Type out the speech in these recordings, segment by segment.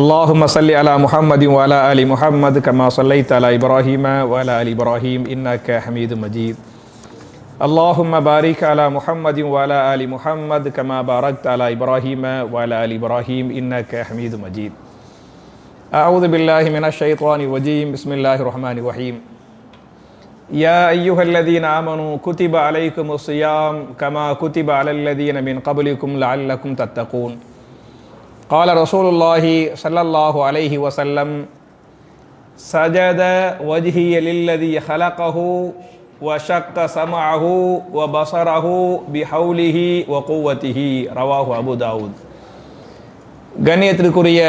اللهم صل على محمد وعلى آل محمد كما صليت على إبراهيم وعلى آل إبراهيم إنك حميد مجيد. اللهم بارك على محمد وعلى آل محمد كما باركت على إبراهيم وعلى آل إبراهيم إنك حميد مجيد. أعوذ بالله من الشيطان الرجيم. بسم الله الرحمن الرحيم. يا أيها الذين آمنوا كتب عليكم الصيام كما كتب على الذين من قبلكم لعلكم تتقون. قال رسول الله صلى الله عليه وسلم سجد وجهي للذي خلقه وشق سمعه وبصره بحوله وقوته رواه أبو داود. கண்ணியத்திற்குரிய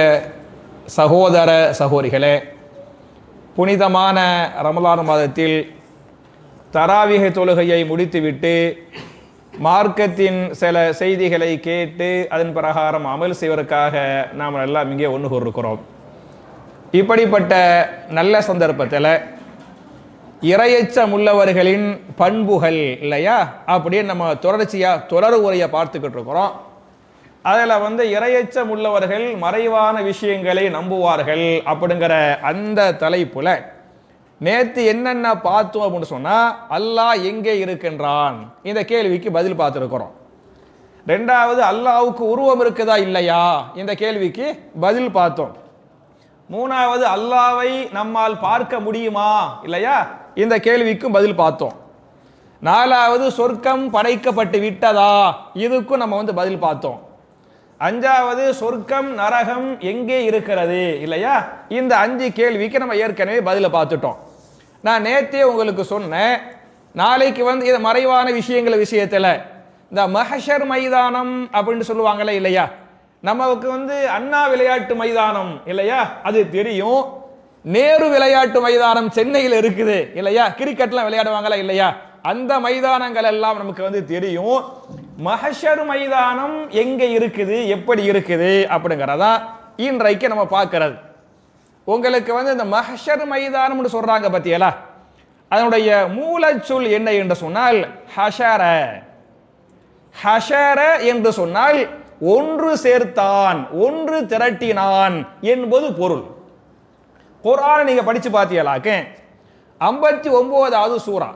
சகோதர சகோதரிகளே, புனிதமான ரமலான் மாதத்தில் தராவிஹ் தொழுகையை முடித்துவிட்டு மார்க்கத்தின் சில செய்திகளை கேட்டு அதன் பிரகாரம் அமல் செய்வதற்காக நாம் எல்லாம் இங்கே ஒன்று கூறிருக்கிறோம். இப்படிப்பட்ட நல்ல சந்தர்ப்பத்தில் இறையச்சம் உள்ளவர்களின் பண்புகள் இல்லையா, அப்படியே நம்ம தொடர் உரையை பார்த்துக்கிட்டு இருக்கிறோம். அதில் இறையச்சம் உள்ளவர்கள் மறைவான விஷயங்களை நம்புவார்கள் அப்படிங்கிற அந்த தலைப்புல நேற்று என்னென்ன பார்த்தோம் அப்படின்னு சொன்னா, அல்லாஹ் எங்கே இருக்கின்றான் இந்த கேள்விக்கு பதில் பார்த்துருக்கிறோம். ரெண்டாவது, அல்லாஹ்வுக்கு உருவம் இருக்குதா இல்லையா இந்த கேள்விக்கு பதில் பார்த்தோம். மூணாவது, அல்லாஹ்வை நம்மால் பார்க்க முடியுமா இல்லையா இந்த கேள்விக்கும் பதில் பார்த்தோம். நாலாவது, சொர்க்கம் படைக்கப்பட்டு விட்டதா இதுக்கும் நம்ம பதில் பார்த்தோம். அஞ்சாவது, சொர்க்கம் நரகம் எங்கே இருக்கிறது இல்லையா இந்த 5 கேள்விக்கு நம்ம ஏற்கனவே பதில பார்த்துட்டோம். நான் நேத்தே உங்களுக்கு சொன்னேன், நாளைக்கு இது மறைவான விஷயத்துல இந்த மஹஷர் மைதானம் அப்படின்னு சொல்லுவாங்களே இல்லையா, நமக்கு அண்ணா விளையாட்டு மைதானம் இல்லையா அது தெரியும். நேரு விளையாட்டு மைதானம் சென்னையில் இருக்குது இல்லையா, கிரிக்கெட்லாம் விளையாடுவாங்களா இல்லையா, அந்த மைதானங்கள் எல்லாம் நமக்கு தெரியும். மஹஷர் மைதானம் எங்க இருக்குது எப்படி இருக்குது அப்படிங்கறதா இன்றைக்கு நம்ம பார்க்கிறது. உங்களுக்கு இந்த மஹஷர் மைதானம் சொல்றாங்க பத்தியலா, அதனுடைய மூலச்சொல் என்ன என்று சொன்னால் ஹஷர. ஹஷர என்று சொன்னால் ஒன்று சேர்த்தான், ஒன்று திரட்டினான் என்பது பொருள். குர்ஆனை நீங்க படிச்சு பார்த்தீங்களாக்க 59வது சூரா,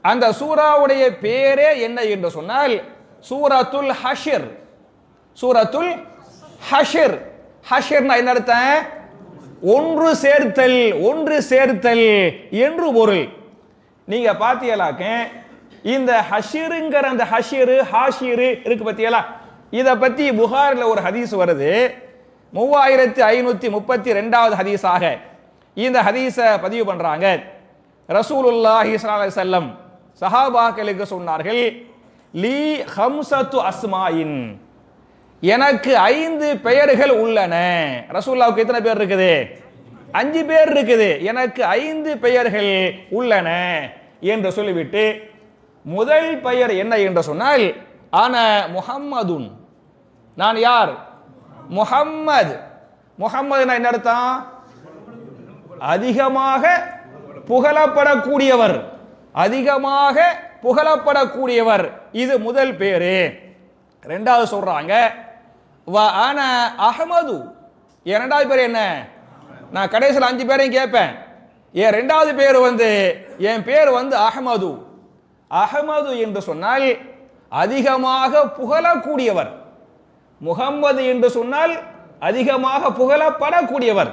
அந்த சூராவுடைய பேரே என்ன என்று சொன்னால் சூரத்துல் ஹஷர். சூரத்துல் ஹஷர். ஹஷர்னா என்ன அர்த்தம்? ஒன்று சேர்த்தல், ஒன்று சேர்த்தல் என்று பொருள். நீங்க பாத்தீங்களாக்க இந்த ஹஷிருங்கிற அந்த ஹஷிரு ஹாஷிரு இருக்கு பத்தியலா, இத பத்தி புகாரில் ஒரு ஹதீஸ் வருது. 3532வது ஹதீஸாக இந்த ஹதீஸை பதிவு பண்றாங்க. ரசூலுல்லாஹி ஸல்லல்லாஹு அலைஹி வஸல்லம் சஹாபாக்களுக்கு சொன்னார்கள், லீ ஹம்சத்து அஸ்மாயின், எனக்கு 5 பெயர்கள் உள்ளன. ரசூலுல்லாஹ்வுக்கு எத்தனை பேர் இருக்குது? 5 பேர் இருக்குது. எனக்கு 5 பெயர்கள் உள்ளன என்று சொல்லிவிட்டு முதல் பெயர் என்ன என்று சொன்னால் அன முஹம்மதுன், நான் யார்? முஹம்மது. முஹம்மதுனா என்ன அர்த்தம்? அதிகமாக புகழப்படக்கூடியவர், அதிகமாக புகழப்படக்கூடியவர். இது முதல் பேரு. ரெண்டாவது சொல்றாங்க வ அன அஹ்மது, இரண்டாவது பேர் என்ன? நான் கடைசியில் 5 பேரையும் கேட்பேன். என் ரெண்டாவது பேர் என் பேர் அஹ்மது. அஹ்மது என்று சொன்னால் அதிகமாக புகழக்கூடியவர். முகம்மது என்று சொன்னால் அதிகமாக புகழப்படக்கூடியவர்.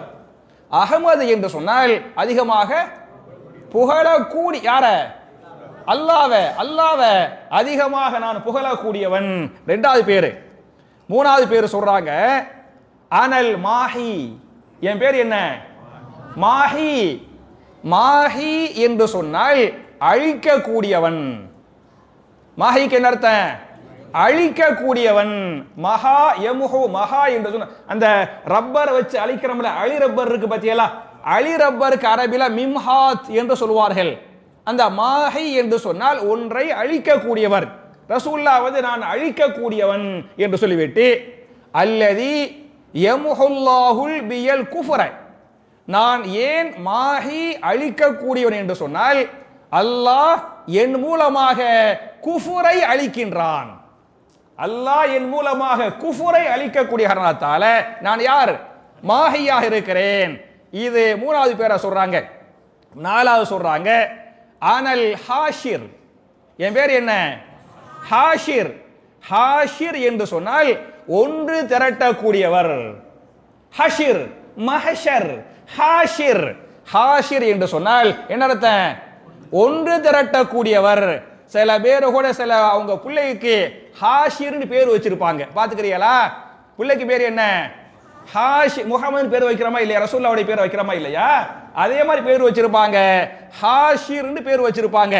அஹ்மது என்று சொன்னால் அதிகமாக புகழக்கூடிய யார? அல்லாஹ்வை. அல்லாஹ்வை அதிகமாக நான் புகழக்கூடியவன். ரெண்டாவது பேரு. மூணாவது பேரு சொல்றாங்க அனல் மாஹி, என் பேர் என்ன? மாஹி. மாஹி என்று சொன்னால் அழிக்கக்கூடியவன். மாஹிக்கு என்ன அர்த்தம்? அழிக்கக்கூடியவன். மகா யமுஹு, மகா என்று சொன்ன அந்த ரப்பர் வச்சு அழிக்கிறோம்ல, அழி ரப்பர் இருக்கு பத்தியலா, அழி ரப்பருக்கு அரபில மிம்ஹாத் என்று சொல்வார்கள். அந்த மாஹி என்று சொன்னால் ஒன்றை அழிக்கக்கூடியவர். ரசூலுல்லாஹ் நான் அழிக்கக்கூடியவன் என்று சொல்லிவிட்டு அல்லதி யமுஹுல்லாஹுல் பியல் குஃப்ர, நான் ஏன் மாஹி அழிக்கக்கூடியவன் என்று சொன்னால் அல்லாஹ் என் மூலமாக குஃபுரை அழிக்கின்றான். அல்லாஹ் என் மூலமாக குஃபுரை அழிக்கக்கூடிய காரணத்தால நான் யார்? மாஹியாக இருக்கிறேன். இது மூணாவது பேரை சொல்றாங்க. நாலாவது சொல்றாங்க அனல் ஹாஷிர், என் பேர் என்ன? ஹாஷிர். ஹாஷிர் என்று சொன்னால் ஒன்று திரட்டக்கூடியவர். ஹஷிர், மஹஷர், ஹாஷிர். ஹாஷிர் என்று சொன்னால் என்ன அர்த்தம்? ஒன்று திரட்டக்கூடியவர். சில பேர் கூட சில அவங்க பிள்ளைக்கு ஹாஷிர்னு பேர் வச்சிருப்பாங்க, பாத்துக்கிறீங்களா? பிள்ளைக்கு பேர் என்ன? ஹாஷி, முகமது பேர் வைக்கிறோமா இல்லையா? ரசூலுல்லாஹ்வுடைய பேர் வைக்கிறோமா இல்லையா? அதே மாதிரி பேர் வச்சிருப்பாங்க, ஹாஷிர்னு பேர் வச்சிருப்பாங்க.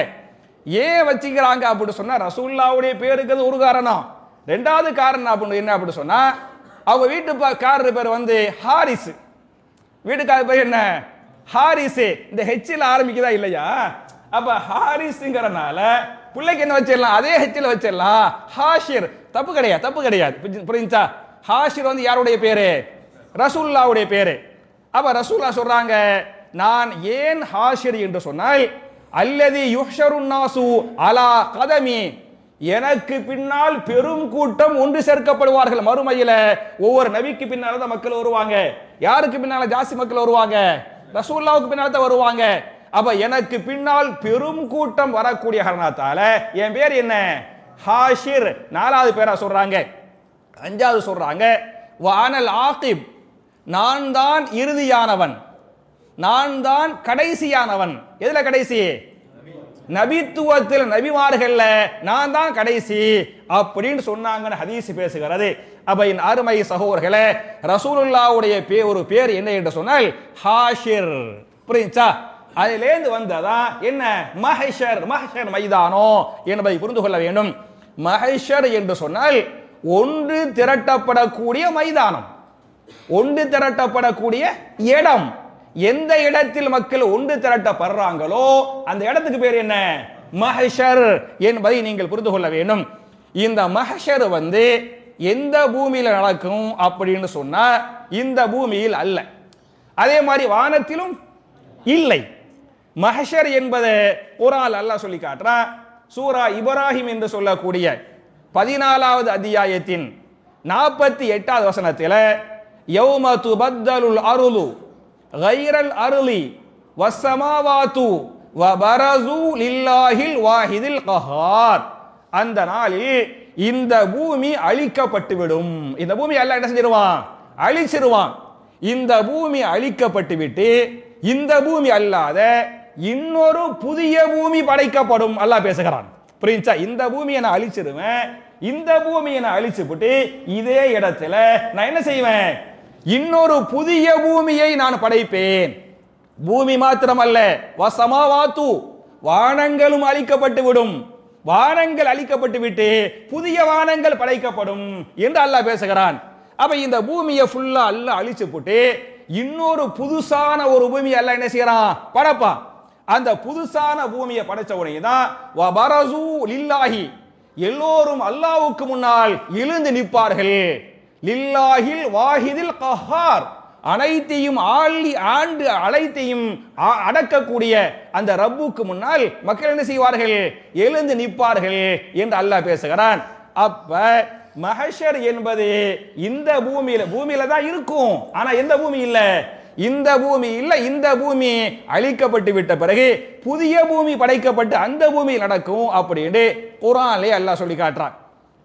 ஏன் வச்சுக்கிறாங்க அப்படின்னு சொன்னா ரசூலுல்லாஹ்வுடைய பேருக்கு ஒரு காரணம். ரெண்டாவது காரணம் அப்படின்னு என்ன அப்படின்னு சொன்னா அவங்க வீட்டுக்காரர் பேர் வந்து ஹாரிஸ். வீட்டுக்காரர் பேர் என்ன? ஹாரிஸ். இந்த ஹெச்ல ஆரம்பிக்குதா இல்லையா? அப்ப ஹாரிஸ்ங்கிறனால பிள்ளைக்கு என்ன வச்சிடலாம்? அதே ஹெச்ல வச்சிடலாம், ஹாஷிர். தப்பு கிடையாது, தப்பு கிடையாது. புரிஞ்சா? ஹாஷிர் வந்து யாருடைய பேரு? ரசூலுல்லாஹ்வுடைய பேரு. அப்ப ரசூலுல்லாஹ் சொல்றாங்க நான் ஏன் ஹாஷிர் என்று சொன்னால் அல்லதி யுஹ்ஷருன் நாசு அலா கதமி, எனக்கு பின்னால் பெரும் கூட்டம் ஒன்று சேர்க்கப்படுவார்கள். மறுமையில ஒவ்வொரு நபிக்கு பின்னால தான் மக்கள் வருவாங்க. யாருக்கு பின்னால ஜாஸ்தி மக்கள் வருவாங்க? ரசூலுல்லாஹ்வுக்கு பின்னால தான் வருவாங்க. அப்ப எனக்கு பின்னால் பெரும் கூட்டம் வரக்கூடிய காரணத்தால என் பேர் என்ன? ஹாஷிர். நாலாவது பேரா சொல்றாங்க. அஞ்சாவது சொல்றாங்க வானல் ஆகிப், நான் தான் இறுதியானவன், நான் தான் கடைசியானவன். எதுல கடைசி? நபித்துவத்தில், நபிமார்கள்ல நான் தான் கடைசி அப்படின்னு சொன்னாங்கன்னு ஹதீஸ் பேசுகிறது. அப்ப என் அருமை சகோதரர்களே, ரசூலுல்லாஹ்வுடைய ஒரு பேர் என்ன என்று சொன்னால் ஹாஷிர். புரியுச்சா? அதிலேந்து வந்ததா என்ன? மஹஷர். மஹஷர் மைதானம் என்பதை புரிந்து கொள்ள வேண்டும். மஹஷர் என்று சொன்னால் ஒன்று திரட்டப்படக்கூடிய மைதானம், ஒன்று திரட்டப்படக்கூடிய இடம். எந்த இடத்தில் மக்கள் ஒன்று திரட்டப்படுறாங்களோ அந்த இடத்துக்கு பேர் என்ன? மஹஷர் என்பதை நீங்கள் புரிந்து கொள்ள வேண்டும். இந்த மஹஷர் வந்து எந்த பூமியில நடக்கும் அப்படின்னு சொன்னா இந்த பூமியில் அல்ல, அதே மாதிரி வானத்திலும் இல்லை. மஹஷர் என்பதை குர்ஆன் அல்லாஹ் சொல்லி காட்டுறான். சூரா இப்ராஹிம் என்று சொல்லக்கூடிய 14வது அத்தியாயத்தின் 48வது வசனத்தில் யௌம துபத்தலுல் அருளு கைரல் அருளி வஸ்ஸமாவாத்து வபரசு லில்லாஹில் வாஹிதில் கஹார், அந்த நாளில் இந்த பூமி அழிக்கப்பட்டுவிடும். இந்த பூமி அல்லாஹ் என்ன செஞ்சிருவான்? அழிச்சிருவான். இந்த பூமி அழிக்கப்பட்டு விட்டு இந்த பூமி அல்லாத இன்னொரு புதிய பூமி படைக்கப்படும் அல்லாஹ் பேசுகிறான். புரியுச்சா? இந்த பூமியை நான் அழிச்சிருவேன், இந்த பூமியை நான் அழிச்சுவிட்டு இதே இடத்துல நான் என்ன செய்வேன்? இன்னொரு புதிய பூமியை நான் படைப்பேன். பூமி மாத்திரமல்ல, வசமாவாத்து, வானங்களும் அழிக்கப்பட்டு விடும். வானங்கள் அழிக்கப்பட்டு விட்டு புதிய வானங்கள் படைக்கப்படும் என்று அல்லாஹ் பேசுகிறான். அப்ப இந்த பூமியை ஃபுல்லா அல்லாஹ் அழிச்சு போட்டு இன்னொரு புதுசான ஒரு பூமி அல்லாஹ் என்ன செய்யறான்? படைப்பான். அந்த புதுசான பூமியை படைச்ச உடனே தான் வபரசு லில்லாஹி, எல்லோரும் அல்லாஹ்வுக்கு முன்னால் எழுந்து நிற்பார்கள். லில்லாஹில் வாஹிதில் கஹார், அனைத்தையும் ஆண்டு அனைத்தையும் அடக்கக்கூடிய அந்த ரப்புக்கு முன்னால் மக்கள் என்ன செய்வார்கள்? எழுந்து நிற்பார்கள் என்று அல்லாஹ் பேசுகிறான். அப்ப மஹஷர் என்பது இந்த பூமியில தான் இருக்கும். ஆனா எந்த பூமி இல்ல? இந்த பூமி இல்ல. இந்த பூமி அழிக்கப்பட்டு விட்ட பிறகு புதிய பூமி படைக்கப்பட்டு அந்த பூமி நடக்கும் அப்படின்னு குர்ஆனிலே அல்லாஹ் சொல்லி காட்டுறான்.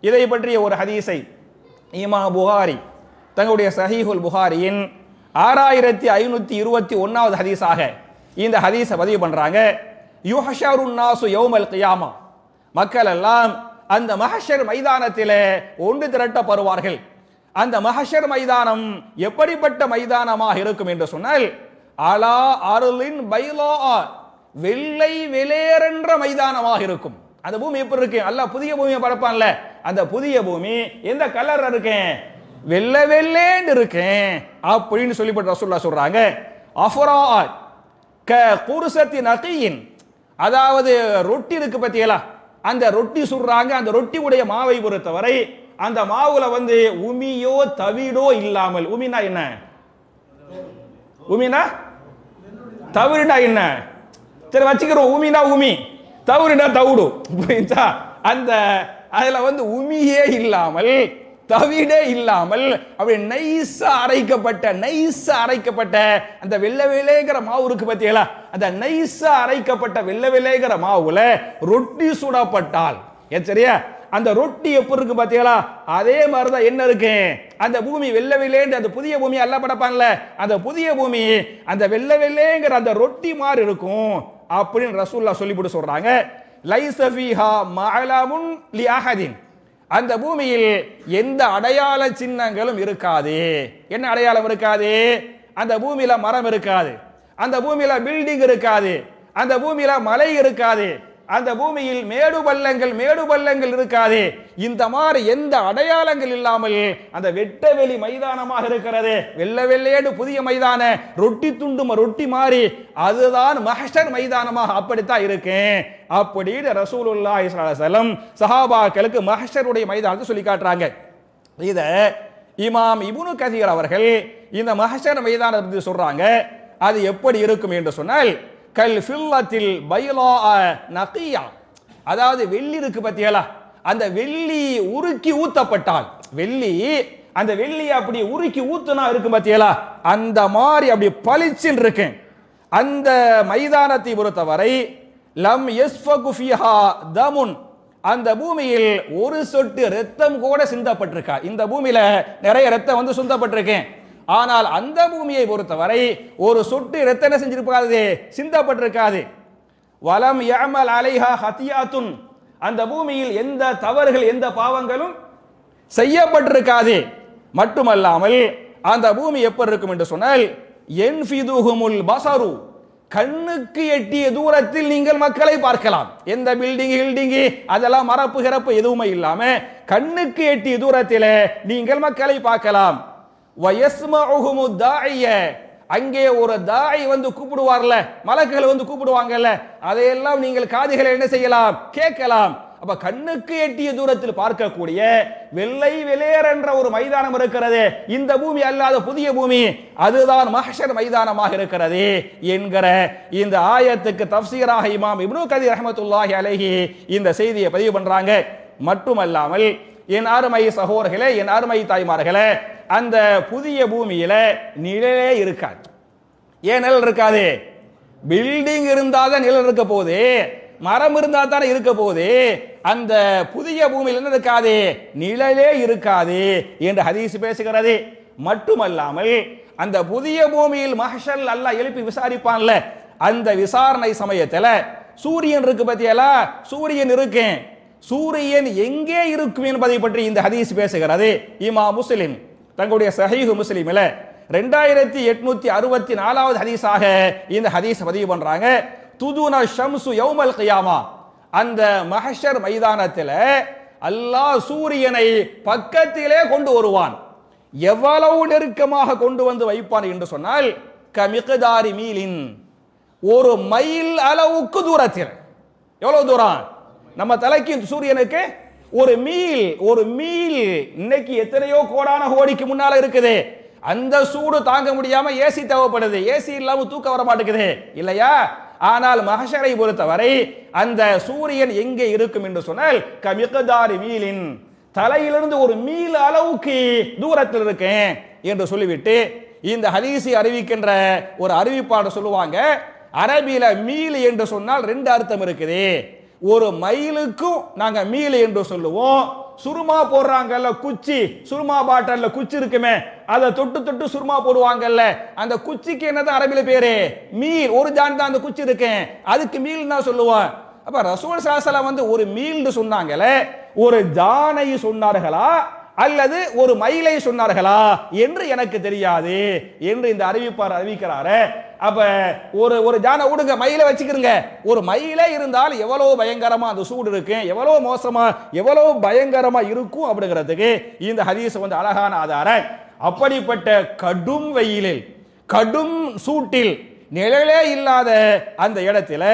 இதை பற்றிய ஒரு ஹதீஸை இமாம் புகாரி தங்களுடைய சஹீஹுல் புகாரியின் 6521வது ஹதீஸாக இந்த ஹதீஸை பதிவு பண்றாங்க. யுஹஷருன் நாசு யௌமல் கியாமா, மக்கள் எல்லாம் அந்த மஹஷர் மைதானத்திலே ஒன்று திரட்டப்படுவார்கள். அந்த மஹஷர் மைதானம் எப்படிப்பட்ட மைதானமாக இருக்கும் என்று சொன்னால் அலா அருளின் பைலா, வெள்ளை வெளியேறென்ற மைதானமாக இருக்கும். அந்த பூமி எப்படி இருக்கு? அல்லாஹ் புதிய பூமியை படைப்பான்ல, அந்த புதிய பூமி எந்த கலர் இருக்கேன்? வெள்ளை வெள்ளேன்னு இருக்கேன் அப்படின்னு சொல்லிப்பட்ட ரசூலுல்லாஹ் சொல்றாங்க. அஃபரா க குர்சத்தி நகியின், அதாவது ரொட்டி இருக்கு பத்தியலா, அந்த ரொட்டி சுடுறாங்க. அந்த ரொட்டி உடைய மாவை பொறுத்தவரை அந்த மாவுல வந்து உமியோ தவிடோ இல்லாமல், உமினா என்ன? உமினா தவிடுனா என்ன? சரி வச்சுக்கிறோம். உமினா உமி, தவிடுனா தவிடு. புரியுதா? அந்த அதுல வந்து உமியே இல்லாமல் தவிடே இல்லாமல் அப்படி நைஸா அரைக்கப்பட்ட அந்த வெள்ளை வெள்ளைங்கிற மாவு இருக்கு பார்த்தீங்களா, அந்த நைஸா அரைக்கப்பட்ட வெள்ளை வெள்ளைங்கிற மாவுல ரொட்டி சுடப்பட்டால் சரியா, அந்த ரொட்டி எப்படி இருக்கு பாத்தீங்களா, அதே மாதிரிதான் என்ன இருக்கு, அந்த பூமி வெள்ளை வெள்ளேன்னு அந்த புதிய பூமி அல்லாஹ் படைப்பான்ல, அந்த புதிய பூமி அந்த வெள்ளை வெள்ளேங்கிற அந்த ரொட்டி மாதிரி இருக்கும் அப்படின்னு ரசூலுல்லாஹ் சொல்லிவிட்டு சொல்றாங்க. லைஸ ஃபீஹா மஅலமுன் லி அஹதின், அந்த பூமியில் எந்த அடையாள சின்னங்களும் இருக்காது. என்ன அடையாளம் இருக்காது? அந்த பூமியில மரம் இருக்காது, அந்த பூமியில பில்டிங் இருக்காது, அந்த பூமியில மலை இருக்காது, அந்த பூமியில் மேடு பள்ளங்கள் இருக்காது. இந்த மாதிரி எந்த அடையாளங்கள் இல்லாமல் அந்த வெட்டவெளி மைதானமாக இருக்கிறது, வெள்ளை வெள்ளையேடு புதிய மைதான ரொட்டி துண்டு ரொட்டி மாறி அதுதான் மஹ்ஷர் மைதானமாக அப்படித்தான் இருக்கு அப்படின்னு ரசூலுல்லாஹி ஸல்லல்லாஹு அலைஹி வஸல்லம் சஹாபாக்களுக்கு மஹ்ஷருடைய மைதானத்தை சொல்லி காட்டுறாங்க. இத இமாம் இப்னு கதீர் அவர்கள் இந்த மஹ்ஷர் மைதானத்தை பத்தி சொல்றாங்க. அது எப்படி இருக்கும் என்று சொன்னால், கல் ஃபில்லத்தில் பைலா நகியா, அதாவது வெள்ளி இருக்கு பத்தியலா, அந்த வெள்ளி உருக்கி ஊத்தப்பட்டால், வெள்ளி அந்த வெள்ளி அப்படி உருக்கி ஊத்துனா இருக்கு பத்தியலா, அந்த மாதிரி அப்படி பளிச்சின் இருக்கு. அந்த மைதானத்தை பொறுத்தவரை லம் யஸ்ஃபகு ஃபீஹா தமுன், அந்த பூமியில் ஒரு சொட்டு ரத்தம் கூட சிந்தப்பட்டிருக்கா. இந்த பூமியில நிறைய ரத்தம் வந்து சிந்தப்பட்டிருக்கேன், ஆனால் அந்த பூமியை பொறுத்தவரை ஒரு சொட்டு ரத்தன செஞ்சிருக்காது, சிந்தப்பட்டிருக்காது. வலம் யஅமல் அலைஹா ஹதியாத்துன், அந்த பூமியில் எந்த தவறுகள் எந்த பாவங்களும் செய்யப்பட்டிருக்காது. மட்டுமல்லாமல் அந்த பூமி எப்படி இருக்கும் என்று சொன்னால், யன்ஃபிதுஹுமுல் பஸரு, கண்ணுக்கு எட்டிய தூரத்தில் நீங்கள் மக்களை பார்க்கலாம். எந்த பில்டிங் அதெல்லாம் மரப்பு கிரப்பு எதுவுமே இல்லாம கண்ணுக்கு எட்டிய தூரத்தில் நீங்கள் மக்களை பார்க்கலாம். வயஸ்மஉஹுமு தாஇய, அங்கே ஒரு தாய் வந்து கூப்பிடுவார்ல, மலக்குகள் வந்து கூப்பிடுவாங்கல்ல, அதையெல்லாம் நீங்கள் காதுகளை என்ன செய்யலாம், கேட்கலாம். அப்ப கண்ணுக்கு எட்டிய தூரத்தில் பார்க்கக்கூடிய வெள்ளை வெளியேற என்ற ஒரு மைதானம் இருக்கிறது, இந்த பூமி அல்லாத புதிய பூமி, அதுதான் மஹ்ஷர் மைதானமாக இருக்கிறது என்கிற இந்த ஆயத்துக்கு தஃப்சீராக இமாம் இப்னு கதீர் ரஹ்மத்துல்லாஹி அலைஹி இந்த செய்தியை பதிவு பண்றாங்க. மட்டுமல்லாமல் என் அருமை சகோதரர்களே, என் அருமை தாய்மார்களே, அந்த புதிய பூமியில நிழலே இருக்காது. ஏன் நிழல் இருக்காது? பில்டிங் இருந்தாதான் நிழல் இருக்க போகுது, மரம் இருந்தா தானே இருக்க போகுது. அந்த புதிய பூமியில் என்ன இருக்காது? நிழலே இருக்காது என்று ஹதீஸ் பேசுகிறது. மட்டுமல்லாமல் அந்த புதிய பூமியில் மஹ்ஷர் அல்லாஹ் எழுப்பி விசாரிப்பான்ல, அந்த விசாரணை சமயத்துல சூரியன் இருக்கு பத்தியலா, சூரியன் இருக்கு, சூரியன் எங்கே இருக்கும் என்பதை பற்றி இந்த ஹதீஸ் பேசுகிறது. இமாம் முஸ்லிம் தங்களுடைய சஹீஹ் முஸ்லிமில் 2864வது ஹதீஸாக இந்த ஹதீஸ் பதிவு பண்றாங்க. துதுனா ஷம்சு யௌமல் கியாமா, அந்த மஹ்ஷர் மைதானத்தில் அல்லாஹ் சூரியனை பக்கத்திலே கொண்டு வருவான். எவ்வளவு நெருக்கமாக கொண்டு வந்து வைப்பான் என்று சொன்னால், கமிக்தாரி மீலின், ஒரு மைல் அளவுக்கு தூரத்தில். எவ்வளவு தூரம்? நம்ம தலைக்கு சூரியனுக்கு ஒரு மீல் இன்னைக்கு எத்தனையோ கோடான கோடிக்கு முன்னால இருக்குது. அந்த சூடு தாங்க முடியாம ஏசி தேவைப்படுது, ஏசி இல்லாம தூக்க வர மாட்டேங்குது இல்லையா? ஆனால் மஹ்ஷரை பொறுத்தவரை அந்த சூரியன் எங்கே இருக்கும் என்று சொன்னால், கமிக்தாரி மீலின், தலையிலிருந்து ஒரு மீல் அளவுக்கு தூரத்தில் இருக்கேன் என்று சொல்லிவிட்டு இந்த ஹதீஸை அறிவிக்கின்ற ஒரு அறிவிப்பாளர் சொல்லுவாங்க, அரபியில மீல் என்று சொன்னால் 2 அர்த்தம் இருக்குது. ஒரு மைலுக்கும் நாங்க மீல் என்று சொல்லுவோம். சுருமா போடுறாங்கல்ல குச்சி, சுருமா பாட்டல்ல குச்சி இருக்குமே, அதை தொட்டு தொட்டு சுருமா போடுவாங்கல்ல, அந்த குச்சிக்கு என்னதான் அரபில பேரு? மீல். ஒரு ஜான் தான் அந்த குச்சி இருக்கேன், அதுக்கு மீல் தான் சொல்லுவோம். அப்ப ரசூல் ஸல்லல்லாஹு அலைஹி வஸல்லம் வந்து ஒரு மீல் சொன்னாங்களே, ஒரு ஜானை சொன்னார்களா அல்லது ஒரு மைலை சொன்னார்களா என்று எனக்கு தெரியாது என்று இந்த அறிவிப்பார் அறிவிக்கிறாரு. அப்ப ஒரு ஜானை விடுங்க, மயிலை வச்சுக்கிறங்க. ஒரு மயிலே இருந்தால் எவ்வளவு பயங்கரமா அந்த சூடு இருக்கு, எவ்வளவு மோசமா எவ்வளவு பயங்கரமா இருக்கும் அப்படிங்கிறதுக்கு இந்த ஹதீஸ் வந்து அழகான ஆதாரம். அப்படிப்பட்ட கடும் வெயிலில் கடும் சூட்டில் நிழலே இல்லாத அந்த இடத்துல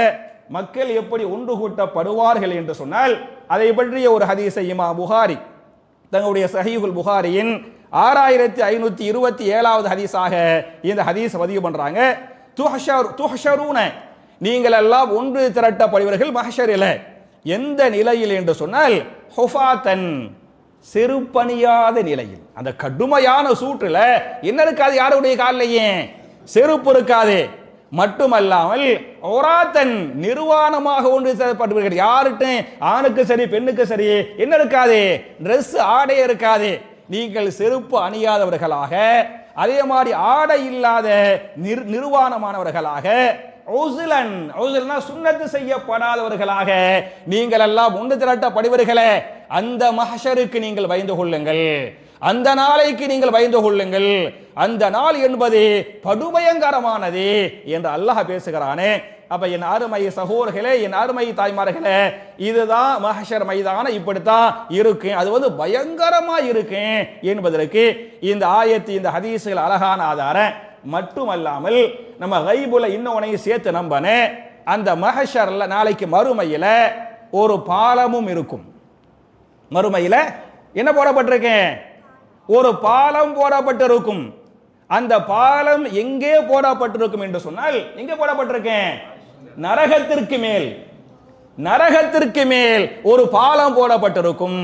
மக்கள் எப்படி ஒன்று கூட்டப்படுவார்கள் என்று சொன்னால், அதை பற்றிய ஒரு ஹதீஸை இமாம் புகாரி தங்களுடைய சஹீஹுல் புகாரியின் 6527வது ஹதீஸாக இந்த ஹதீஸ் பதிவு பண்றாங்க. துஹ்ஷரூன, நீங்கள் எல்லாம் ஒன்று திரட்டப்படுவீர்கள் மஹ்ஷரில். எந்த நிலையில் என்று சொன்னால், ஹுஃபாத்தன், செருப்பணியாத நிலையில், அந்த கடுமையான சூட்டுல என்ன இருக்காது, யாருடைய காலிலேயே செருப்பு இருக்காது. மட்டுமல்லாமல் ஒராத்தன் நிர்வாணமாக ஒன்று செய்யப்பட்டு, யாருட்டு ஆணுக்கு சரி பெண்ணுக்கு சரி என்ன இருக்காது, ட்ரெஸ் ஆடை இருக்காது. நீங்கள் செருப்பு அணியாதவர்களாக, அதே மாதிரி ஆடை இல்லாத நிர்வாணமானவர்களாக, சுன்னத்து செய்யப்படாதவர்களாக நீங்கள் எல்லாம் ஒன்று திரட்டப்படுவீர்களே, அந்த மஹ்ஷருக்கு நீங்கள் பயந்து கொள்ளுங்கள், அந்த நாளைக்கு நீங்கள் பயந்து கொள்ளுங்கள். அந்த நாள் என்பது படுபயங்கரமானது என்று அல்லாஹ் பேசுகிறானே. அப்ப என் அருமை சகோதரர்களே, என் அருமை தாய்மார்களே, இதுதான் மஹ்ஷர் மைதானம், இப்படித்தான் இருக்கு, அது வந்து பயங்கரமா இருக்கு என்பதற்கு இந்த ஆயத்து, இந்த ஹதீஸ்கள் அழகான ஆதாரம். மட்டுமல்லாமல் நம்ம கைபுல இன்னொன்னையும் சேர்த்து நம்பனே, அந்த மஹ்ஷர்ல நாளைக்கு மறுமையில ஒரு பாலமும் இருக்கும். மறுமையில என்ன போடப்பட்டிருக்கேன், ஒரு பாலம் போடப்பட்டிருக்கும். அந்த பாலம் எங்கே போடப்பட்டிருக்கும் என்று சொன்னால், எங்கே போடப்பட்டிருக்கேன், நரகத்திற்கு மேல், நரகத்திற்கு மேல் ஒரு பாலம் போடப்பட்டிருக்கும்.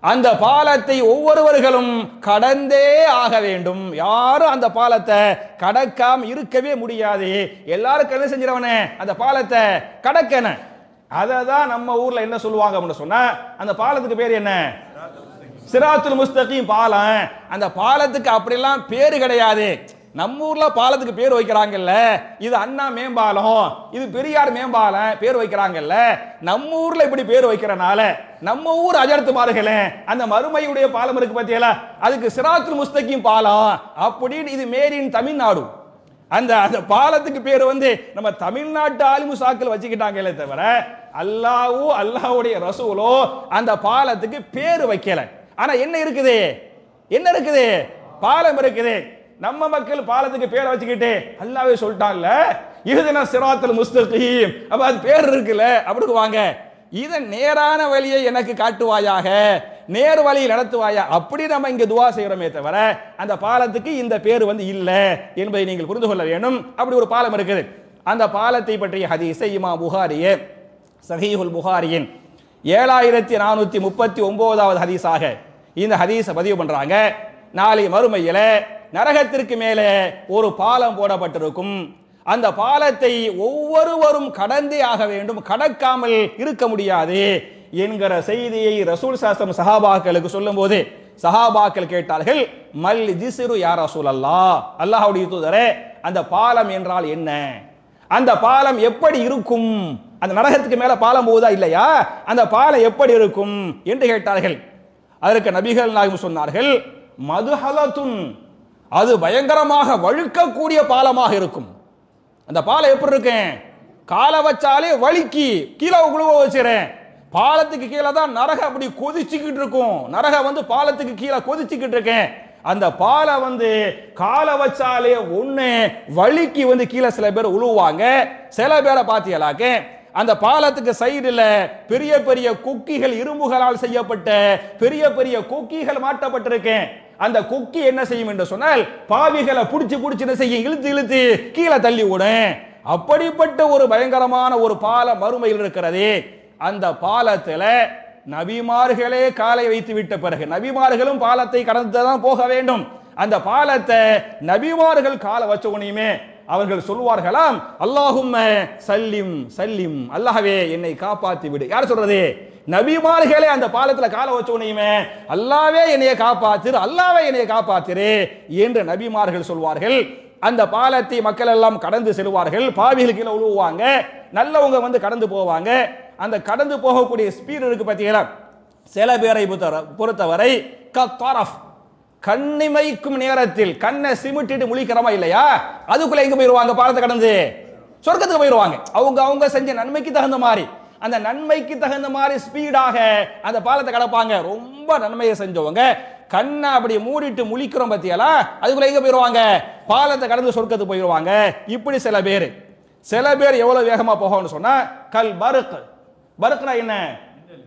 அந்த பாலத்தை ஒவ்வொருவர்களும் கடந்தே ஆக வேண்டும். யாரும் அந்த பாலத்தை கடக்காம இருக்கவே முடியாது. எல்லாரும் என்ன செஞ்சிடவனே, அந்த பாலத்தை கடக்கணும். அதை தான் நம்ம ஊர்ல என்ன சொல்லுவாங்க அப்படின்னு சொன்னா, அந்த பாலத்துக்கு பேர் என்ன, சிராத்துல் முஸ்தகீம் பாலம். அந்த பாலத்துக்கு அப்படிலாம் பேரு கிடையாது. நம்ம ஊர்ல பாலத்துக்கு பேர் வைக்கிறாங்கல்ல, இது அண்ணா மேம்பாலம், இது பெரியார் மேம்பாலம் பேர் வைக்கிறாங்கல்ல, நம்ம ஊர்ல இப்படி பேர் வைக்கிறனால நம்ம ஊர் அஜர்த்துமார்களே அந்த மறுமையுடைய பாலம் இருக்கு பத்தியல, அதுக்கு சிராத்துல் முஸ்தகீம் பாலம் அப்படின்னு, இது மேரின் தமிழ்நாடு. அந்த அந்த பாலத்துக்கு பேர் வந்து நம்ம தமிழ்நாட்டு ஆலிமுசாக்கள் வச்சுக்கிட்டாங்களே தவிர, அல்லாஹ்வுடைய ரசூலோ அந்த பாலத்துக்கு பேர் வைக்கல. ஆனா என்ன இருக்குது, என்ன இருக்குது, பாலம் இருக்குது. நம்ம மக்கள் பாலத்துக்கு பேரை வச்சுக்கிட்டு அல்லாஹ்வே சொல்லிட்டான்ல, இஹ்தினா சிராத்துல் முஸ்தகீம், அப்ப அது பேர் இருக்குல்ல, அப்படி வாங்க, இதன் நேரான வழியை எனக்கு காட்டுவாயாக, நேர் வழியில் நடத்துவாயா, அப்படி நம்ம இங்க துவா செய்யறோமே தவிர அந்த பாலத்துக்கு இந்த பேர் வந்து இல்ல என்பதை நீங்கள் புரிந்து கொள்ள வேண்டும். அப்படி ஒரு பாலம் இருக்குது. அந்த பாலத்தை பற்றிய ஹதீஸை இமாம் புகாரியே சஹீஹுல் புகாரியின் 7439வது ஹதீஸாக இந்த ஹதீஸை பதிவு பண்றாங்க. நாளை மறுமையில நரகத்திற்கு மேலே ஒரு பாலம் போடப்பட்டிருக்கும். அந்த பாலத்தை ஒவ்வொருவரும் கடந்தே ஆக வேண்டும், கடக்காமல் இருக்க முடியாது என்கிற செய்தியை ரசூல் ஸல்லல்லாஹு சஹாபாக்களுக்கு சொல்லும் போது சஹாபாக்கள் கேட்டார்கள், மல் ஜிஸ்ரு யா ரசூலல்லாஹ், அல்லாஹ்வுடைய தூதரே அந்த பாலம் என்றால் என்ன, அந்த பாலம் எப்படி இருக்கும், அந்த நரகத்துக்கு மேல பாலம் போகுதா இல்லையா, அந்த பாலம் எப்படி இருக்கும் என்று கேட்டார்கள். அதற்கு நபிகள் நாயகம் சொன்னார்கள், மதுஹலத்துன், அது பயங்கரமாக வழுக்கக்கூடிய பாலமாக இருக்கும். அந்த பாலம் எப்படி இருக்கேன், காலை வச்சாலே வலிக்கு கீழே குழுவ வச்சுறேன். பாலத்துக்கு கீழே தான் நரகம் அப்படி கொதிச்சுக்கிட்டு இருக்கும், நரகம் வந்து பாலத்துக்கு கீழே கொதிச்சுக்கிட்டு இருக்கேன். அந்த பாலம் வந்து காலை வச்சாலே ஒண்ணு வலிக்கு வந்து கீழே சில பேர் உழுவாங்க. சில பேரை பாத்தியலாக்க அந்த பாலத்துக்கு சைடுல பெரிய பெரிய கொக்கிகள், இரும்புகளால் செய்யப்பட்ட பெரிய பெரிய கொக்கிகள் மாட்டப்பட்டிருக்கேன். அந்த கொக்கி என்ன செய்யும் என்று சொன்னால், பாவிகளை புடிச்சு புடிச்சு என்ன செய்யும், இழுத்து இழுத்து கீழே தள்ளி விடும். அப்படிப்பட்ட ஒரு பயங்கரமான ஒரு பாலம் மறுமையில் இருக்கிறது. அந்த பாலத்துல நபிமார்களே காலை வைத்து விட்ட பிறகு, நபிமார்களும் பாலத்தை கடந்துதான் போக வேண்டும். அந்த பாலத்தை நபிமார்கள் காலை வச்ச உடனேயுமே அவர்கள் சொல்வார்களாம், அல்லாஹும்ம சல்லிம் சல்லிம், அல்லாஹ்வே என்னை காப்பாத்தி விடு. யார் சொல்றது, நபிமார்களே அந்த பாலத்துல காலை வச்ச உடனேயுமே அல்லாஹ்வே என்னைய காப்பாத்திரு, அல்லாஹ்வே என்னைய காப்பாத்திரு என்று நபிமார்கள் சொல்வார்கள். அந்த பாலத்தை மக்கள் எல்லாம் கடந்து செல்வார்கள். பாவிகள் கீழே உழுவாங்க, நல்லவங்க வந்து கடந்து போவாங்க. அந்த கடந்து போகக்கூடிய ஸ்பீடு இருக்கு பார்த்தீங்களா, சில பேரை பொறுத்தவரை கண்ணிமைக்கும் நேரத்தில் கண்ணை சிமிட்டிட்டு முழிக்கிறமா இல்லையா, அதுக்குள்ள எங்க போயிருவாங்க, பாலத்தை கடந்து சொர்க்கத்துக்கு போயிருவாங்க. அவங்க அவங்க செஞ்ச நன்மைக்கு தகுந்த மாதிரி, அந்த நன்மைக்கு தகுந்த மாதிரி ஸ்பீடாக அந்த பாலத்தை கடப்பாங்க. ரொம்ப நன்மையை செஞ்சவங்க கண்ணை அப்படி மூடிட்டு முழிக்கிறோம் பத்தியலா, அதுக்குள்ள எங்க போயிருவாங்க, பாலத்தை கடந்து சொர்க்கத்துக்கு போயிருவாங்க. இப்படி சில பேர் எவ்வளவு வேகமா போகணும்னு சொன்னா, கல் பருக், பருக்னா என்ன,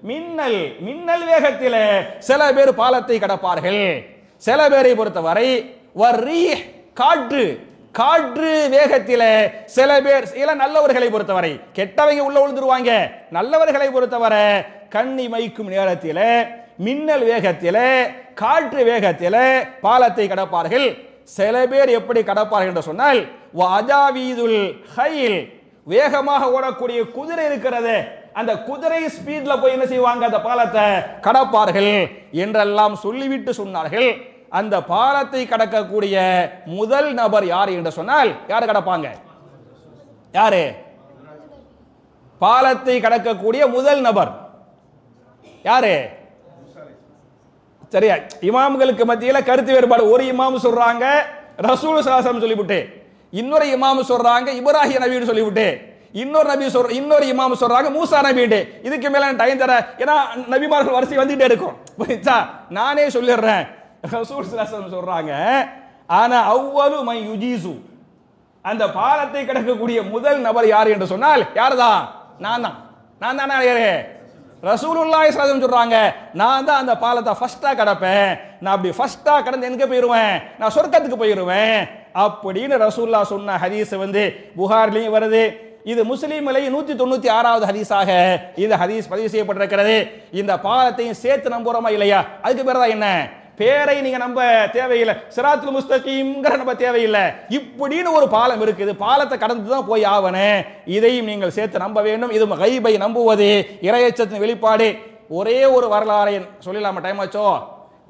மின்னல், மின்னல் வேகத்திலே சில பேர் பாலத்தை கடப்பார்கள். சில பேரை பொறுத்தவரை வர்ரீஹ், காற்று, காற்று வேகத்திலே சில பேர், சில நல்லவர்களை பொறுத்தவரை, கெட்டவங்க உள்ள விழுந்துருவாங்க. நல்லவர்களை பொறுத்தவரை கண்ணி மைக்கும் நேரத்திலே மின்னல் வேகத்திலே காற்று வேகத்திலே பாலத்தை கடப்பார்கள். சில பேர் எப்படி கடப்பார்கள் என்று சொன்னால் வஜாவீதுல் ஹைல், வேகமாக ஓடக்கூடிய குதிரை இருக்கிறது, அந்த குதிரை ஸ்பீட்ல போய் என்ன செய்வாங்க, அந்த பாலத்தை கடப்பார்கள் என்றெல்லாம் சொல்லிவிட்டு சொன்னார்கள். அந்த பாலத்தை கடக்கக்கூடிய முதல் நபர் யார் என்று சொன்னால் யாரு கடப்பாங்க? யாரு பாலத்தை கடக்கக்கூடிய முதல் நபர் யாரு? சரியா, இமாம்களுக்கு மத்தியில கருத்து வேறுபாடு. ஒரு இமாம் சொல்றாங்க ரசூல் ஸல்லல்லாஹு அலைஹி வஸல்லம் சொல்லிவிட்டு, இன்னொரு இமாம் சொல்றாங்க இப்ராஹிம் நபின்னு சொல்லிவிட்டு, இன்னொரு இமாம் சொல்றாங்க மூசா நபின்னு. இதுக்கு மேல டைம் தர, ஏன்னா நபிமார்கள் வரிசை வந்துட்டே இருக்கும். நானே சொல்லிடுறேன். ரசூல் ஸல்லல்லாஹு அலைஹி வஸல்லம் சொல்றாங்க ஆனா அவ்வலு மை யுஜீசு, அந்த பாலத்தை கடக்கக்கூடிய முதல் நபர் யார் என்று சொன்னால் யாருதான்? நான் தான். நான் தானே யாரு? ரசூலுல்லாஹி ஸல்லல்லாஹு அலைஹி வஸல்லம் சொல்றாங்க நான் தான் அந்த பாலத்தை ஃபர்ஸ்டா கடப்பேன். நான் அப்படி ஃபர்ஸ்டா கடந்து எங்க போயிருவேன்? நான் சொர்க்கத்துக்கு போயிருவேன் அப்படின்னு ரசூலுல்லாஹ் சொன்ன ஹதீஸ் புகாரிலையும் வருது. இது முஸ்லிம்களை 196வது ஹதீஸாக இந்த ஹதீஸ் பதிவு செய்யப்பட்டிருக்கிறது. இந்த பாலத்தையும் சேர்த்து நம்புறோமா இல்லையா? அதுக்கு பேர் தான் என்ன? பேரை நீங்க நம்ப தேவையில்லை, சிராத்துல் முஸ்தகீம்ங்கற நம்ப தேவையில்லை. இப்படின்னு ஒரு பாலம் இருக்குது, பாலத்தை கடந்து தான் போய் ஆவனே, இதையும் நீங்கள் சேர்த்து நம்ப வேண்டும். இது கைபை நம்புவது இறையச்சத்தின் வெளிப்பாடு. ஒரே ஒரு வரலாறை சொல்லலாமா? டைம் ஆச்சோ?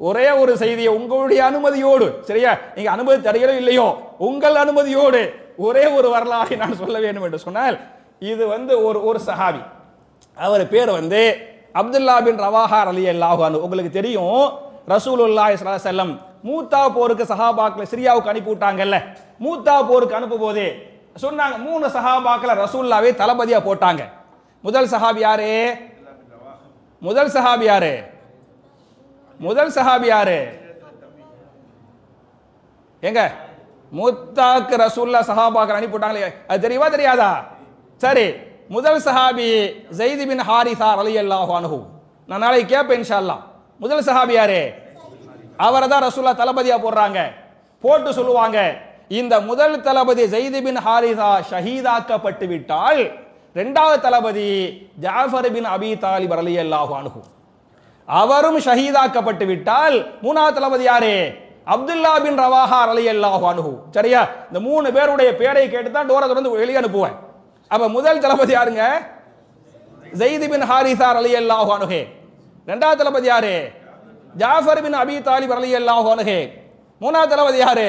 ஒரே ஒரு செய்தியை உங்களுடைய அனுமதியோடு, சரியா, நீங்க அனுமதி தடையலோ இல்லையோ, உங்கள் அனுமதியோடு ஒரே ஒரு வரலாறை நான் சொல்ல வேண்டும் என்று சொன்னால், இது ஒரு சஹாபி, அவர் பேர் அப்துல்லா பின் ரவாஹா ரலியல்லாஹு அன்ஹு. உங்களுக்கு தெரியும், ரசூலுல்லாஹி ஸல்லல்லாஹு அலைஹி வஸல்லம் மூத்தா போருக்கு சஹாபாக்களை சிரியாவுக்கு அனுப்பி விட்டாங்கல்ல. மூத்தா போருக்கு அனுப்பும் போது சொன்னாங்க 3 சஹாபாக்களை ரசூலுல்லாஹ்வே தளபதியா போட்டாங்க. முதல் சஹாபி யாரு? முதல் சஹாபி யாரு? எங்க மூத்தாக்கு ரசூலுல்லாஹ் சஹாபாக்களை அனுப்பி விட்டாங்களே, அது தெரியுமா தெரியாதா? சரி, முதல் சஹாபி ஸைத் பின் ஹாரிஸா ரலியல்லாஹு அன்ஹு. நான் நாளைக்கு கேட்பேன் இன்ஷா அல்லாஹ். முதல் சஹாபி யாரு? அவரை தான் ரசூலுல்லாஹ் தளபதியா போடுறாங்க. போட்டு சொல்லுவாங்க, இந்த முதல் தளபதி ஸைத் பின் ஹாரிஸா ஷஹீதாக்கப்பட்டு விட்டால் இரண்டாவது தளபதி ஜாஃபர் பின் அபி தாலிப் ரலியல்லாஹு அன்ஹு அவரும் ஷஹீதாக்கப்பட்டு விட்டால் மூணாவது தளபதி யாரு? அப்துல்லா பின் ரவாஹா ரலியல்லாஹு அன்ஹு. சரியா, இந்த 3 பேருடைய பேரை கேட்டு தான் டோரை திறந்து வெளியே அனுப்புவேன். அப்ப முதல் தளபதி யாருங்க? ஸைத் பின் ஹாரிஸா ரலியல்லாஹு அன்ஹு. இரண்டாவது தளபதி யாரு? ஜாஃபர் பின் அபி தாலிப் ரலியல்லாஹு அன்ஹு. மூணாவது தளபதி யாரு?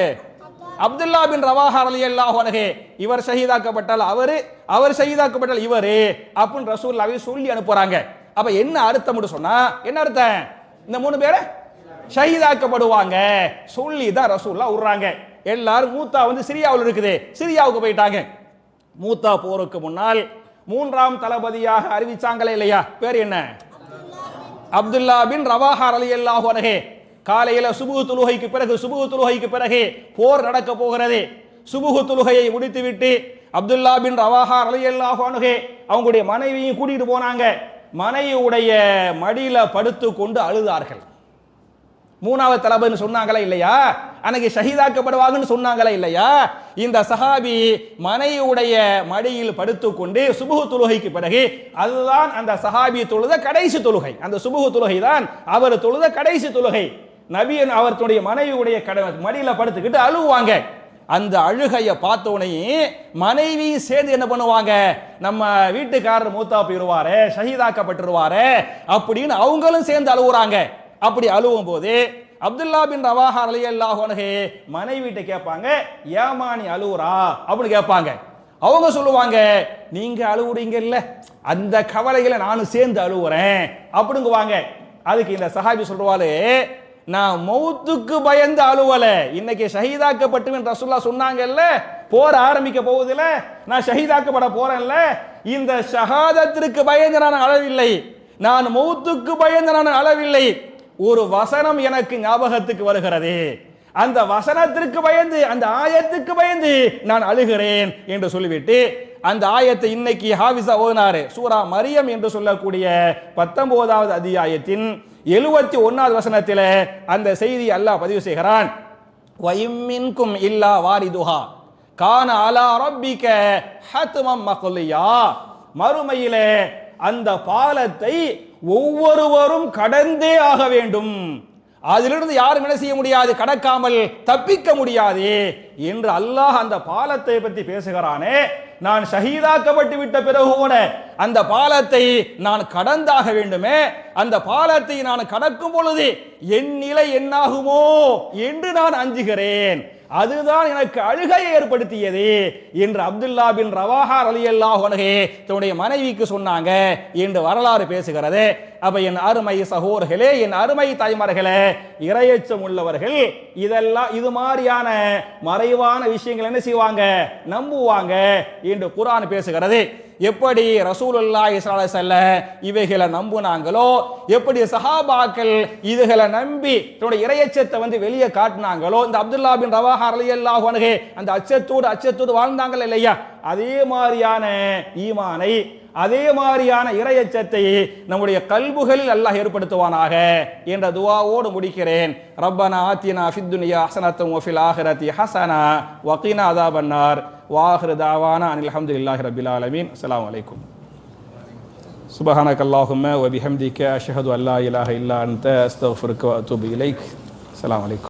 அப்துல்லா பின் ரவாஹா ரலியல்லாஹு அன்ஹு. இவர் ஷஹீதாக்கப்பட்டால் அவர் ஷஹீதாக்கப்பட்டால் இவரு அப்படின்னு ரசூலுல்லாஹி சொல்லி அனுப்புறாங்க. அப்ப என்ன அர்த்தம் சொன்னா, என்ன அர்த்தம்? இந்த 3 பேரை ஷஹீதாக்கப்படுவாங்க சொல்லி தான் ரசூலுல்லாஹ் விடுறாங்க. எல்லாரும் மூத்தா சிரியாவில் இருக்குது, சிரியாவுக்கு போயிட்டாங்க. மூத்தா போருக்கு முன்னால் 3ஆம் தளபதியாக அறிவிச்சாங்களே இல்லையா, பேர் என்ன? அப்துல்லா பின் ரவாஹா ரலியல்லாஹு அன்ஹு. காலையில சுபுஹ் தொழுகைக்கு பிறகு போர் நடக்க போகிறது. சுபுஹ் தொழுகையை முடித்துவிட்டு அப்துல்லா பின் ரவாஹா ரலியல்லாஹு அன்ஹு அவங்களுடைய மனைவியும் கூட்டிட்டு போனாங்க. மனைவியுடைய மடியில படுத்து கொண்டு அழுதார்கள். 3வது தளபதினு சொன்னாங்களா இல்லையா? அன்னைக்கு ஷஹீதாக்கப்படுவாங்கன்னு சொன்னாங்களா இல்லையா? இந்த சஹாபி மனைவியுடைய மடியில் படுத்துக்கொண்டு சுபுஹ் தொழுகைக்கு பிறகு, அதுதான் அந்த சஹாபி தொழுத கடைசி தொழுகை. அந்த சுபுஹ் தொழுகை தான் அவர் தொழுத கடைசி தொழுகை. நபி அவருடைய மனைவியுடைய மடியில படுத்துக்கிட்டு அழுவாங்க. அந்த அழுகையை பார்த்தோடனே மனைவி சேர்ந்து என்ன பண்ணுவாங்க, நம்ம வீட்டுக்காரர் மூத்தா போயிருவாரு, ஷஹீதாக்கப்பட்டுருவாரு அப்படின்னு அவங்களும் சேர்ந்து அழுவுறாங்க. அப்படி அழுவும் போது அப்துல்லா பின் ரவாஹா ரலியல்லாஹு அன்ஹு மனைவிட்ட கேட்பாங்க, ஏமா நீ அழுவுறா அப்படின்னு கேட்பாங்க. அவங்க சொல்லுவாங்க, நீங்க அழுவுறீங்க இல்ல, அந்த கவலைகளை நானும் சேர்ந்து அழுவுறேன் அப்படிங்குவாங்க. அதுக்கு இந்த சஹாபி சொல்றாரு, நான் மௌத்துக்கு பயந்து அழுவல, இன்னைக்கு ஷஹீதாக்கப்பட்டு ரசூலுல்லாஹ் சொன்னாங்கல்ல, போர் ஆரம்பிக்க போவதில்ல, நான் ஷஹீதாக்கப்பட போறேன்ல, இந்த ஷஹாதத்திற்கு பயந்து நான் அழவில்லை, நான் மௌத்துக்கு பயந்து நான் அழவில்லை. ஒரு வசனம் எனக்கு ஞாபகத்துக்கு வருகிறது, அந்த வசனத்திற்கு பயந்து, அந்த ஆயத்துக்கு பயந்து நான் அழுகிறேன் என்று சொல்லிவிட்டு அந்த ஆயத்தை இன்னைக்கு ஹாஃபிஸா ஓதினாரு. சூரா மரியம் என்று சொல்லக்கூடிய 19வது அத்தியாயத்தின் 71வது வசனத்தில் அந்த செய்தி அல்லாஹ் பதிவு செய்கிறான். வஇம்மின்கும் இல்லா வாரிதுஹா கான அலா ரப்பிக ஹத்மம் மக்லியா. மறுமையிலே அந்த பாலத்தை ஒவ்வொருவரும் கடந்தே ஆக வேண்டும். அதிலிருந்து யாரும் என்ன செய்ய முடியாது, கடக்காமல் தப்பிக்க முடியாது என்று அல்லாஹ் அந்த பாலத்தை பற்றி பேசுகிறானே. நான் ஷஹீதாக்கப்பட்டு விட்ட பிறகு கூட அந்த பாலத்தை நான் கடந்தாக வேண்டுமே, அந்த பாலத்தை நான் கடக்கும் பொழுது என் நிலை என்னாகுமோ என்று நான் அஞ்சுகிறேன், அதுதான் எனக்கு அழுகையை ஏற்படுத்தியது என்று அப்துல்லா பின் ரவாஹா ரலியல்லாஹு அன்ஹு தன்னுடைய மனைவிக்கு சொன்னாங்க என்று வரலாறு பேசுகிறது. அப்ப என் அருமை சகோதரர்களே, என் அருமை தாய்மார்களே, இறையச்சம் உள்ளவர்கள் இதெல்லாம் இது மாதிரியான மறைவான விஷயங்கள் என்ன செய்வாங்க, நம்புவாங்க என்று குர்ஆன் பேசுகிறது. எப்படி ரசூலுல்லாஹி ஸல்லல்லாஹு அலைஹி வஸல்லம் இவைகளை நம்புனாங்களோ, எப்படி சஹாபாக்கள் இதுகளை நம்பி தன்னுடைய இறையச்சத்தை வெளியே காட்டினாங்களோ, இந்த அப்துல்லா பின் ரவாஹா ரலியல்லாஹு அன்ஹு அந்த அச்சத்தோடு வாழ்ந்தாங்கள் இல்லையா, அதே மாதிரியான ஈமானை, அதே மாதிரியான இறையச்சத்தை நம்முடைய கல்புகளில் அல்லாஹ் ஏற்படுத்துவானாக என்ற துஆவோடு முடிக்கிறேன். ரப்பனா ஆத்தினா ஃபித் துன்யா ஹஸனத்தன் வ ஃபில் ஆখিরাতি ஹஸனா வ கினா அஸாபன்னார் வ ஆகிரு தஅவானா அனில் ஹம்துலில்லாஹி ரப்பில் ஆலமீன். அஸ்ஸலாமு அலைக்கும். சுப்ஹானக்கல்லாஹும்ம வ பிஹம்திக அஷ்ஹது அல்லா இலாஹா இல்லா அன்த அஸ்தக்ஃபிருக வ அத்தூபு இலைக். அஸ்ஸலாமு அலைக்கும்.